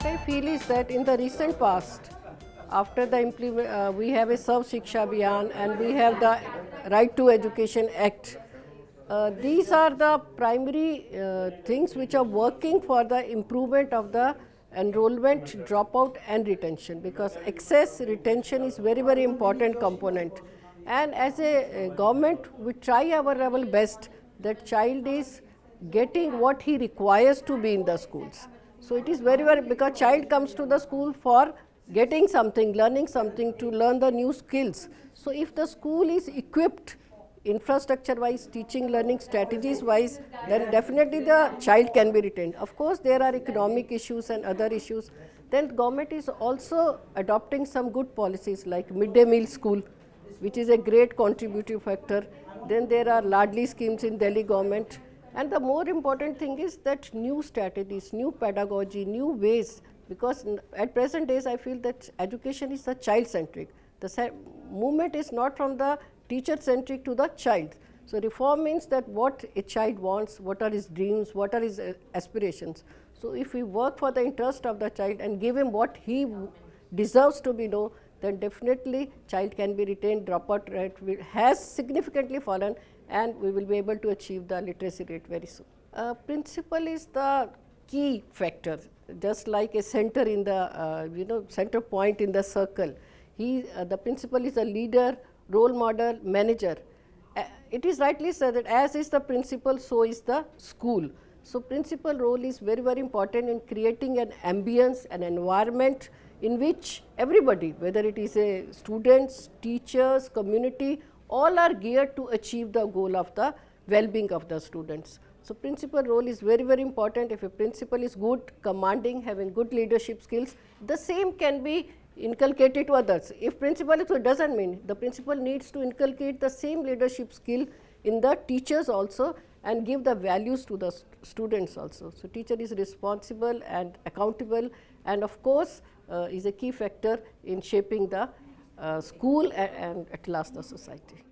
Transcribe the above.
What I feel is that in the recent past, after the we have a Sarv Shiksha Abhiyan and we have the Right to Education Act. These are the primary things which are working for the improvement of the enrollment, dropout and retention, because excess retention is very important component. And as a government, we try our level best that child is getting what he requires to be in the schools. So it is very because child comes to the school for getting something, learning something, to learn the new skills. So if the school is equipped infrastructure wise, teaching, learning strategies wise, then definitely the child can be retained. Of course, there are economic issues and other issues. Then government is also adopting some good policies like midday meal school, which is a great contributive factor. Then there are Ladli schemes in Delhi government. And the more important thing is that new strategies, new pedagogy, new ways, because at present days I feel that education is a child centric. The movement is not from the teacher centric to the child. So reform means that what a child wants, what are his dreams, what are his aspirations. So if we work for the interest of the child and give him what he deserves to be known, then definitely child can be retained, dropout rate has significantly fallen, and we will be able to achieve the literacy rate very soon. Principal is the key factor, just like a center in the center point in the circle. The principal is a leader, role model, manager. It is rightly said that as is the principal, so is the school. So principal role is very important in creating an ambience, an environment in which everybody, whether it is a students, teachers, community, all are geared to achieve the goal of the well-being of the students. So principal role is very important. If a principal is good, commanding, having good leadership skills, the same can be inculcated to others. If principal is good, doesn't mean the principal needs to inculcate the same leadership skill in the teachers also and give the values to the students also. So teacher is responsible and accountable, and of course is a key factor in shaping the school and at last the society.